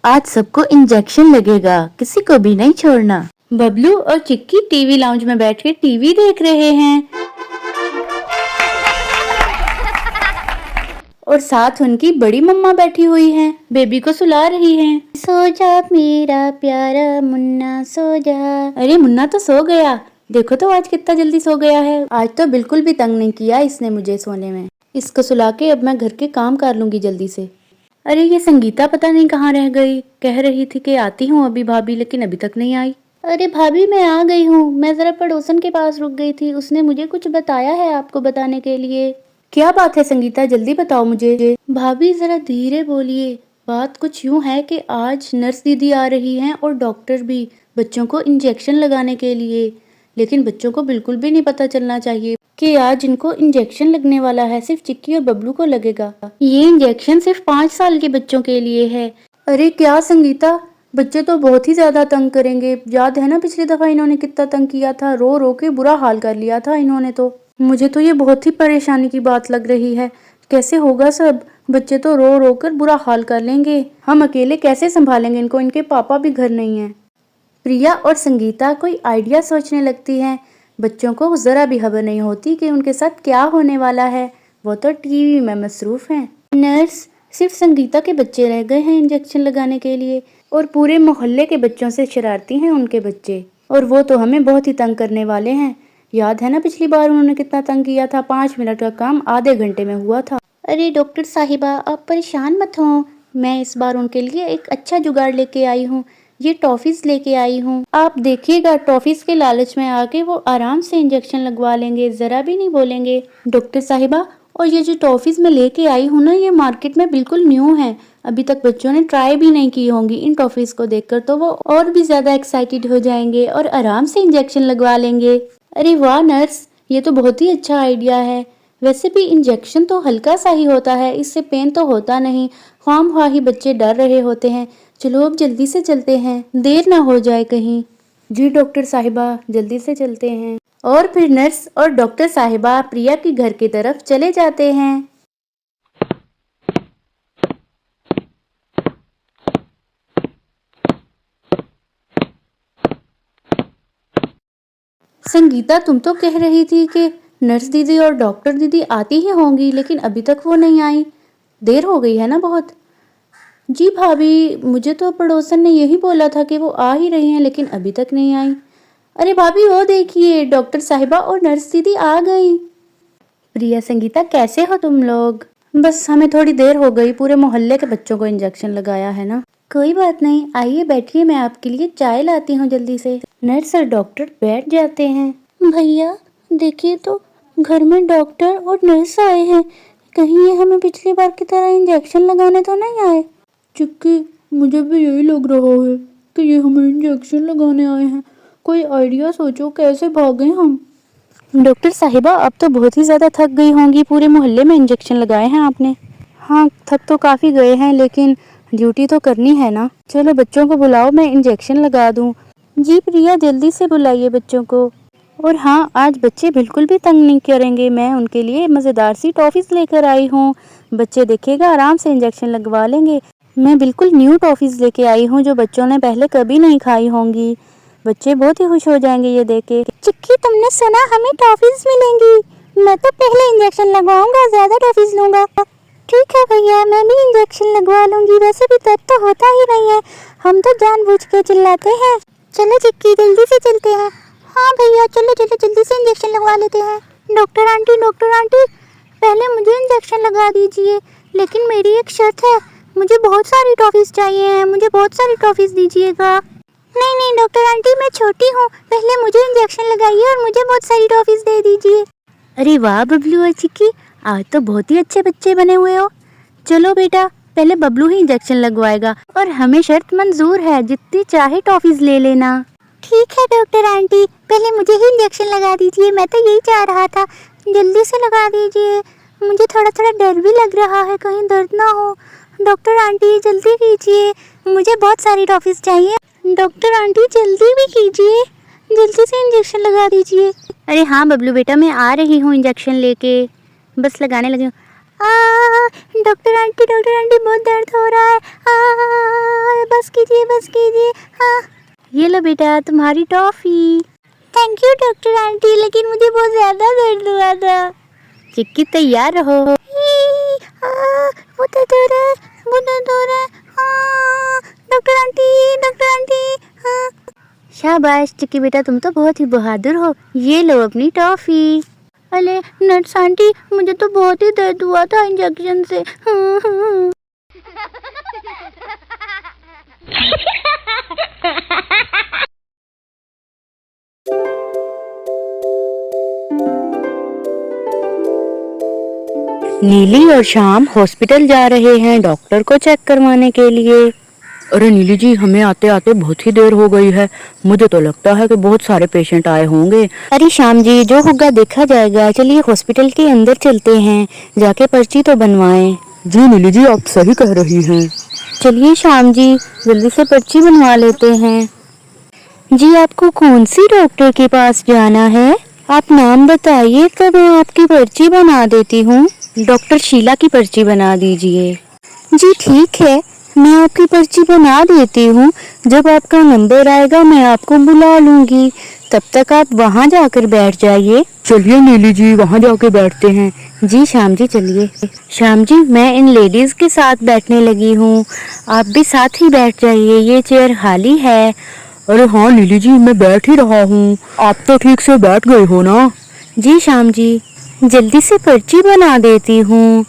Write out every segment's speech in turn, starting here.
आज सबको इंजेक्शन लगेगा, किसी को भी नहीं छोड़ना। बबलू और चिक्की टीवी लाउंज में बैठ के टीवी देख रहे हैं और साथ उनकी बड़ी मम्मा बैठी हुई हैं, बेबी को सुला रही हैं। सो जा मेरा प्यारा मुन्ना सो जा। अरे मुन्ना तो सो गया, देखो तो आज कितना जल्दी सो गया है। आज तो बिल्कुल भी तंग नहीं किया इसने मुझे सोने में। इसको सुला के अब मैं घर के काम कर लूंगी जल्दी से। अरे ये संगीता पता नहीं कहाँ रह गई, कह रही थी कि आती हूँ अभी भाभी, लेकिन अभी तक नहीं आई। अरे भाभी मैं आ गई हूँ, मैं जरा पड़ोसन के पास रुक गई थी, उसने मुझे कुछ बताया है आपको बताने के लिए। क्या बात है संगीता, जल्दी बताओ मुझे। भाभी जरा धीरे बोलिए। बात कुछ यूँ है कि आज नर्स दीदी आ रही हैं और डॉक्टर भी, बच्चों को इंजेक्शन लगाने के लिए। लेकिन बच्चों को बिल्कुल भी नहीं पता चलना चाहिए कि आज इनको इंजेक्शन लगने वाला है। सिर्फ चिक्की और बबलू को लगेगा। ये इंजेक्शन सिर्फ 5 साल के बच्चों के लिए है। अरे क्या संगीता, बच्चे तो बहुत ही ज्यादा तंग करेंगे। याद है ना पिछली दफा इन्होंने कितना तंग किया था, रो रो के बुरा हाल कर लिया था इन्होंने तो। मुझे तो ये बहुत ही परेशानी की बात लग रही है। कैसे होगा सब, बच्चे तो रो रो कर बुरा हाल कर लेंगे। हम अकेले कैसे संभालेंगे इनको, इनके पापा भी घर नहीं है। प्रिया और संगीता कोई आइडिया सोचने लगती हैं। बच्चों को जरा भी खबर नहीं होती कि उनके साथ क्या होने वाला है, वो तो टीवी में मसरूफ हैं। नर्स, सिर्फ संगीता के बच्चे रह गए हैं इंजेक्शन लगाने के लिए, और पूरे मोहल्ले के बच्चों से शरारती हैं उनके बच्चे, और वो तो हमें बहुत ही तंग करने वाले हैं। याद है ना पिछली बार उन्होंने कितना तंग किया था, 5 मिनट का काम आधे घंटे में हुआ था। अरे डॉक्टर साहिबा आप परेशान मत हो, मैं इस बार उनके लिए एक अच्छा जुगाड़ लेके आई हूँ। ये टॉफीज लेके आई हूँ, आप देखिएगा टॉफीज के लालच में आके वो आराम से इंजेक्शन लगवा लेंगे, जरा भी नहीं बोलेंगे। डॉक्टर साहिबा, और ये जो टॉफीज मैं लेके आई हूँ ना, ये मार्केट में बिल्कुल न्यू है, अभी तक बच्चों ने ट्राई भी नहीं की होंगी। इन टॉफीज को देखकर तो वो और भी ज्यादा एक्साइटेड हो जाएंगे और आराम से इंजेक्शन लगवा लेंगे। अरे वाह नर्स, ये तो बहुत ही अच्छा आइडिया है। वैसे भी इंजेक्शन तो हल्का सा ही होता है, इससे पेन तो होता नहीं, ख्वाम ही बच्चे डर रहे होते हैं। चलो अब जल्दी से चलते हैं, देर ना हो जाए कहीं। जी डॉक्टर साहिबा, जल्दी से चलते हैं। और फिर नर्स और डॉक्टर साहिबा प्रिया के घर की तरफ चले जाते हैं। संगीता, तुम तो कह रही थी कि नर्स दीदी और डॉक्टर दीदी आती ही होंगी, लेकिन अभी तक वो नहीं आई, देर हो गई है ना बहुत। जी भाभी, मुझे तो पड़ोसन ने यही बोला था कि वो आ ही रही हैं, लेकिन अभी तक नहीं आई। अरे भाभी वो देखिए, डॉक्टर साहिबा और नर्स दीदी आ गई। प्रिया संगीता, कैसे हो तुम लोग? बस हमें थोड़ी देर हो गई, पूरे मोहल्ले के बच्चों को इंजेक्शन लगाया है ना। कोई बात नहीं, आइए बैठिए, मैं आपके लिए चाय लाती हूँ जल्दी से। नर्स और डॉक्टर बैठ जाते हैं। भैया देखिए तो, घर में डॉक्टर और नर्स आए हैं, कहीं ये हमें पिछली बार की तरह इंजेक्शन लगाने तो नहीं आए? चिक्की, मुझे भी यही लग रहा है कि ये हमें इंजेक्शन लगाने आए हैं। कोई आइडिया सोचो, कैसे भागें हम? डॉक्टर साहिबा, अब तो बहुत ही ज़्यादा थक गई होंगी, पूरे मोहल्ले में इंजेक्शन लगाए हैं आपने। हाँ थक तो काफ़ी गए हैं, लेकिन ड्यूटी तो करनी है ना। चलो बच्चों को बुलाओ, मैं इंजेक्शन लगा दूँ। जी प्रिया, जल्दी से बुलाइए बच्चों को। और हाँ, आज बच्चे बिल्कुल भी तंग नहीं करेंगे, मैं उनके लिए मज़ेदार सी टॉफ़ीज़ लेकर आई हूँ। बच्चे देखिएगा आराम से इंजेक्शन लगवा लेंगे। मैं बिल्कुल न्यू टॉफ़ीज़ लेके आई हूँ जो बच्चों ने पहले कभी नहीं खाई होंगी। बच्चे बहुत ही खुश हो जाएंगे ये देख के। चिक्की, तुमने सुना हमें टॉफ़ीज़ मिलेंगी? मैं तो पहले इंजेक्शन लगवाऊंगा, ज़्यादा टॉफ़ीज़ लूँगा। ठीक है भैया, मैं भी इंजेक्शन लगवा लूँगी, वैसे भी दर्द तो होता ही नहीं है, हम तो जानबूझ के चिल्लाते हैं। चलो चिक्की, जल्दी से चलते हैं। हाँ भैया चलो चलो, जल्दी से इंजेक्शन लगवा लेते हैं। डॉक्टर आंटी, पहले मुझे इंजेक्शन लगा दीजिए, लेकिन मेरी एक शर्त है, मुझे बहुत सारी टॉफ़ीज़ चाहिए हैं, मुझे बहुत सारी टॉफ़ीज़ दीजिएगा। नहीं नहीं डॉक्टर आंटी, मैं छोटी हूँ, पहले मुझे इंजेक्शन लगाइए और मुझे बहुत सारी टॉफ़ीज़ दे दीजिए। अरे वाह बबलू और चिक्की, आज तो बहुत ही अच्छे बच्चे बने हुए हो। चलो बेटा, पहले बबलू ही इंजेक्शन लगवाएगा, और हमें शर्त मंजूर है, जितनी चाहे टॉफ़ीज़ ले लेना। ठीक है डॉक्टर आंटी, पहले मुझे ही इंजेक्शन लगा दीजिए, मैं तो यही चाह रहा था, जल्दी से लगा दीजिए। मुझे थोड़ा थोड़ा डर भी लग रहा है, कहीं दर्द ना हो। डॉक्टर आंटी जल्दी कीजिए, मुझे बहुत सारी टॉफ़ीज़ चाहिए। डॉक्टर आंटी जल्दी भी कीजिए, जल्दी से इंजेक्शन लगा दीजिए। अरे हाँ बबलू बेटा, मैं आ रही हूँ इंजेक्शन लेके, बस लगाने लगी हूँ। डॉक्टर आंटी बहुत दर्द हो रहा है, बस कीजिए। हाँ, ये लो बेटा तुम्हारी toffee. Thank you doctor aunty, लेकिन मुझे बहुत ज़्यादा दर्द हुआ था। चिक्की तैयार रहो। वो दर्द हो रहा है। हाँ, डॉक्टर आंटी। हाँ, शाबाश चिक्की बेटा, तुम तो बहुत ही बहादुर हो। ये लो अपनी टॉफी। अरे नर्स आंटी, मुझे तो बहुत ही दर्द हुआ था इंजेक्शन से। हाँ। नीली और श्याम हॉस्पिटल जा रहे हैं डॉक्टर को चेक करवाने के लिए। अरे नीली जी, हमें आते आते बहुत ही देर हो गई है। मुझे तो लगता है कि बहुत सारे पेशेंट आए होंगे। अरे श्याम जी, जो होगा देखा जाएगा। चलिए हॉस्पिटल के अंदर चलते हैं, जाके पर्ची तो बनवाएं। जी नीली जी, आप सही कह रही हैं। चलिए श्याम जी, जल्दी से पर्ची बनवा लेते हैं। जी आपको कौन सी डॉक्टर के पास जाना है? आप नाम बताइए तो मैं आपकी पर्ची बना देती हूँ। डॉक्टर शीला की पर्ची बना दीजिए। जी ठीक है, मैं आपकी पर्ची बना देती हूँ। जब आपका नंबर आएगा मैं आपको बुला लूंगी, तब तक आप वहाँ जाकर बैठ जाइए। चलिए नीली जी, वहाँ जाके बैठते हैं। जी श्याम जी चलिए। श्याम जी, मैं इन लेडीज के साथ बैठने लगी हूँ, आप भी साथ ही बैठ जाइए, ये चेयर खाली है। अरे हाँ नीली जी, मैं बैठ ही रहा हूँ। आप तो ठीक से बैठ गए हो ना? जी श्याम जी, जल्दी से पर्ची बना देती हूँ।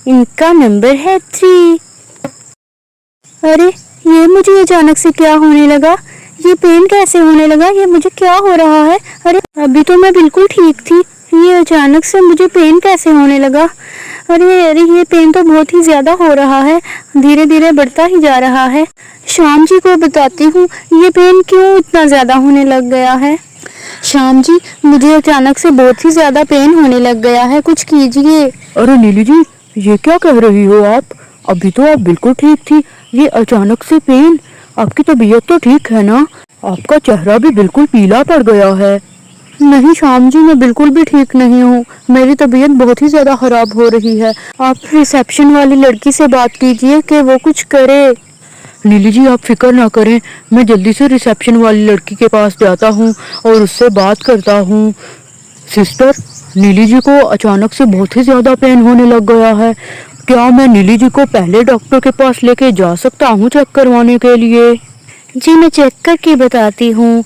इनका नंबर है 3। अरे ये मुझे अचानक से क्या होने लगा? ये पेन कैसे होने लगा? ये मुझे क्या हो रहा है? अरे अभी तो मैं बिल्कुल ठीक थी, ये अचानक से मुझे पेन कैसे होने लगा? अरे ये पेन तो बहुत ही ज्यादा हो रहा है, धीरे धीरे बढ़ता ही जा रहा है। श्याम जी को बताती हूँ ये पेन क्यों इतना ज्यादा होने लग गया है। श्याम जी, मुझे अचानक से बहुत ही ज्यादा पेन होने लग गया है, कुछ कीजिए। अरे नीली जी, ये क्या कह रही हो आप? अभी तो आप बिल्कुल ठीक थी, ये अचानक से पेन? आपकी तबीयत तो ठीक है ना? आपका चेहरा भी बिल्कुल पीला पड़ गया है। नहीं श्याम जी, मैं बिल्कुल भी ठीक नहीं हूँ, मेरी तबीयत बहुत ही ज्यादा खराब हो रही है। आप रिसेप्शन वाली लड़की से बात कीजिए कि वो कुछ करे। नीली जी, आप फिक्र ना करें, मैं जल्दी से रिसेप्शन वाली लड़की के पास जाता हूँ और उससे बात करता हूँ। सिस्टर, नीली जी को अचानक से बहुत ही ज़्यादा पेन होने लग गया है। क्या मैं नीली जी को पहले डॉक्टर के पास लेके जा सकता हूँ चेक करवाने के लिए? जी मैं चेक करके बताती हूँ।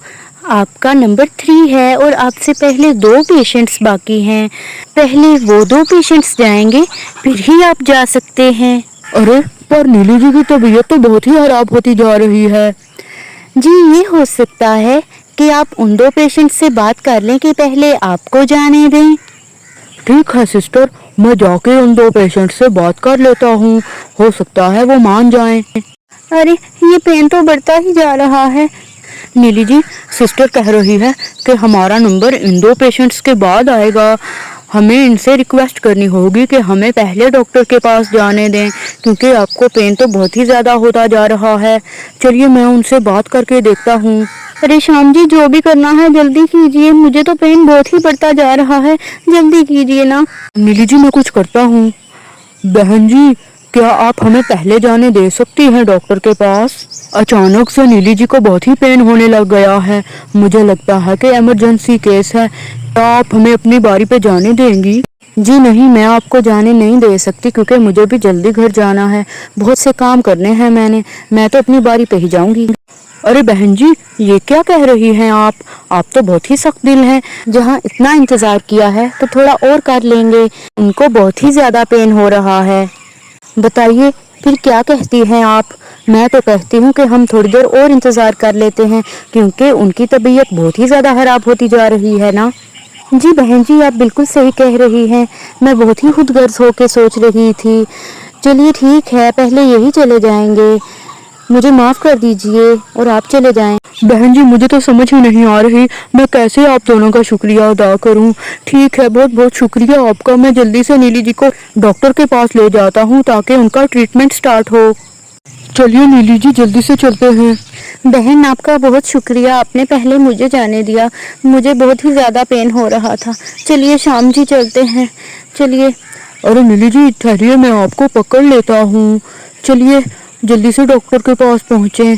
आपका नंबर 3 है और आपसे पहले 2 पेशेंट्स बाकी हैं। पहले वो 2 पेशेंट्स जाएंगे, फिर ही आप जा सकते हैं। अरे पर नीली जी की तबीयत तो बहुत ही खराब होती जा रही है। जी ये हो सकता है कि आप उन 2 पेशेंट से बात कर लें कि पहले आपको जाने दें। ठीक है सिस्टर, मैं जाके उन 2 पेशेंट से बात कर लेता हूँ, हो सकता है वो मान जाएं। अरे ये पेन तो बढ़ता ही जा रहा है। नीली जी, सिस्टर कह रही है कि हमारा नंबर इन 2 पेशेंट्स के बाद आएगा। हमें इनसे रिक्वेस्ट करनी होगी कि हमें पहले डॉक्टर के पास जाने दें, क्योंकि आपको पेन तो बहुत ही ज़्यादा होता जा रहा है। चलिए मैं उनसे बात करके देखता हूँ। अरे श्याम जी, जो भी करना है जल्दी कीजिए, मुझे तो पेन बहुत ही बढ़ता जा रहा है, जल्दी कीजिए ना। नीली जी, मैं कुछ करता हूँ। बहन जी, क्या आप हमें पहले जाने दे सकती हैं डॉक्टर के पास? अचानक से नीली जी को बहुत ही पेन होने लग गया है, मुझे लगता है कि इमरजेंसी केस है। क्या आप हमें अपनी बारी पे जाने देंगी? जी नहीं, मैं आपको जाने नहीं दे सकती, क्योंकि मुझे भी जल्दी घर जाना है, बहुत से काम करने हैं मैंने। मैं तो अपनी बारी पे ही जाऊंगी। अरे बहन जी, ये क्या कह रही हैं आप तो बहुत ही सख्त दिल हैं। जहाँ इतना इंतजार किया है तो थोड़ा और कर लेंगे। उनको बहुत ही ज्यादा पेन हो रहा है। बताइए फिर क्या कहती हैं आप? मैं तो कहती हूँ कि हम थोड़ी देर और इंतजार कर लेते हैं, क्योंकि उनकी तबीयत बहुत ही ज्यादा खराब होती जा रही है ना। जी बहन जी, आप बिल्कुल सही कह रही हैं, मैं बहुत ही खुदगर्ज होके सोच रही थी। चलिए ठीक है, पहले यही चले जाएंगे, मुझे माफ कर दीजिए और आप चले जाएं। बहन जी, मुझे तो समझ ही नहीं आ रही मैं कैसे आप दोनों का शुक्रिया अदा करूं। ठीक है, बहुत बहुत शुक्रिया आपका। मैं जल्दी से नीली जी को डॉक्टर के पास ले जाता हूं ताकि उनका ट्रीटमेंट स्टार्ट हो। चलिए नीली जी, जल्दी से चलते हैं। बहन आपका बहुत शुक्रिया, आपने पहले मुझे जाने दिया, मुझे बहुत ही ज़्यादा पेन हो रहा था। चलिए श्याम जी चलते हैं, चलिए। अरे नीली जी ठहरिए, मैं आपको पकड़ लेता हूँ। चलिए जल्दी से डॉक्टर के पास पहुंचे।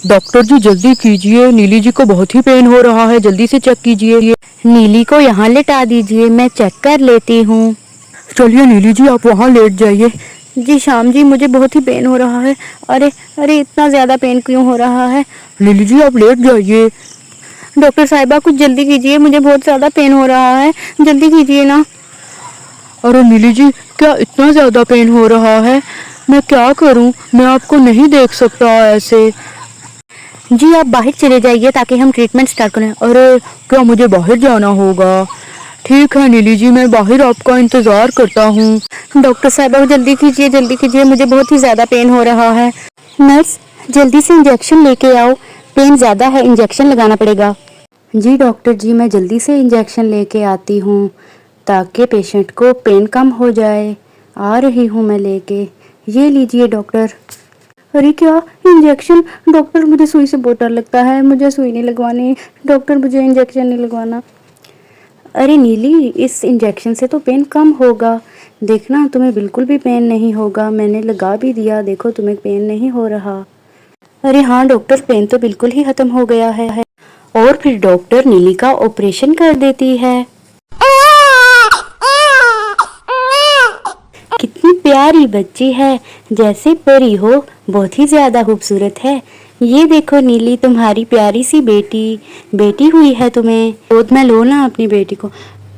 डॉक्टर जी जल्दी कीजिए, नीली जी को बहुत ही पेन हो रहा है, जल्दी से चेक कीजिए। नीली को यहाँ लेटा दीजिए, मैं चेक कर लेती हूँ। चलिए नीली जी आप वहाँ लेट जाइए। जी श्याम जी, मुझे बहुत ही पेन हो रहा है। अरे अरे, इतना ज़्यादा पेन क्यों हो रहा है? नीली जी आप लेट जाइए। डॉक्टर साहिबा कुछ जल्दी कीजिए, मुझे बहुत ज़्यादा पेन हो रहा है, जल्दी कीजिए ना। अरे नीली जी क्या इतना ज़्यादा पेन हो रहा है? मैं क्या करूं, मैं आपको नहीं देख सकता ऐसे। जी आप बाहर चले जाइए ताकि हम ट्रीटमेंट स्टार्ट करें। अरे क्या मुझे बाहर जाना होगा? ठीक है नीली जी मैं बाहर आपका इंतज़ार करता हूँ। डॉक्टर साहिबा जल्दी कीजिए, मुझे बहुत ही ज़्यादा पेन हो रहा है। नर्स जल्दी से इंजेक्शन लेके आओ, पेन ज़्यादा है, इंजेक्शन लगाना पड़ेगा। जी डॉक्टर जी, मैं जल्दी से इंजेक्शन लेके आती हूँ ताकि पेशेंट को पेन कम हो जाए। आ रही हूँ मैं लेके। ये लीजिए डॉक्टर। अरे क्या इंजेक्शन? डॉक्टर मुझे सुई से बहुत डर लगता है, मुझे सुई नहीं लगवानी। डॉक्टर मुझे इंजेक्शन नहीं लगवाना। अरे नीली, इस इंजेक्शन से तो पेन कम होगा। देखना तुम्हें बिल्कुल भी पेन नहीं होगा, मैंने लगा भी दिया, देखो तुम्हें पेन नहीं हो रहा। अरे हाँ डॉक्टर, पेन तो बिल्कुल ही खत्म हो गया है। और फिर डॉक्टर नीली का ऑपरेशन कर देती है। कितनी प्यारी बच्ची है, जैसे परी हो, बहुत ही ज्यादा खूबसूरत है। ये देखो नीली, तुम्हारी प्यारी सी बेटी हुई है तुम्हें। गोद में लो ना अपनी बेटी को।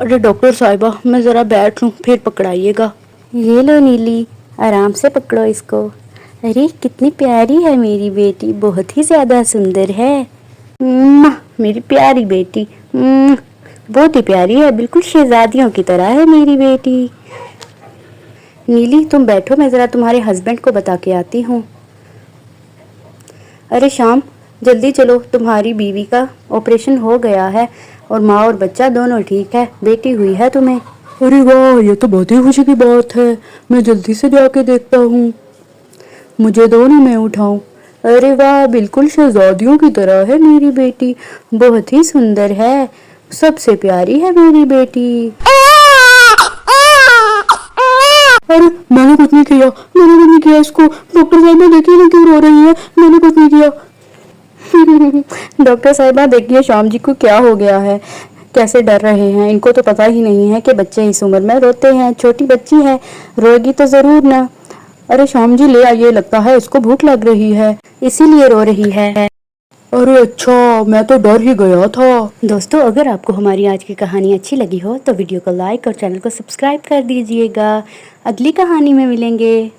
अरे डॉक्टर साहिबा मैं ज़रा बैठ लूँ फिर पकड़ाइएगा। ये लो नीली, आराम से पकड़ो इसको। अरे कितनी प्यारी है मेरी बेटी, बहुत ही ज्यादा सुंदर है। मेरी प्यारी बेटी, बहुत ही प्यारी है, बिल्कुल शहजादियों की तरह है मेरी बेटी। नीली तुम बैठो, मैं ज़रा तुम्हारे हस्बैंड को बता के आती हूँ। अरे शाम, जल्दी चलो, तुम्हारी बीवी का ऑपरेशन हो गया है और माँ और बच्चा दोनों ठीक है, बेटी हुई है तुम्हें। अरे वाह ये तो बहुत ही खुशी की बात है, मैं जल्दी से जाके देखता हूँ। मुझे दो ना, मैं उठाऊँ। अरे वाह, बिल्कुल शहजादियों की तरह है मेरी बेटी, बहुत ही सुंदर है, सबसे प्यारी है मेरी बेटी। अरे मैंने कुछ नहीं किया, इसको। डॉक्टर साहिबा देखिए ना क्यों रो रही है, मैंने कुछ नहीं किया। डॉक्टर साहिबा देखिए शाम जी को क्या हो गया है, कैसे डर रहे हैं। इनको तो पता ही नहीं है कि बच्चे इस उम्र में रोते हैं, छोटी बच्ची है, रोएगी तो जरूर ना। अरे शाम जी ले आइए, लगता है इसको भूख लग रही है, इसीलिए रो रही है। अरे अच्छा, मैं तो डर ही गया था। दोस्तों अगर आपको हमारी आज की कहानी अच्छी लगी हो तो वीडियो को लाइक और चैनल को सब्सक्राइब कर दीजिएगा। अगली कहानी में मिलेंगे।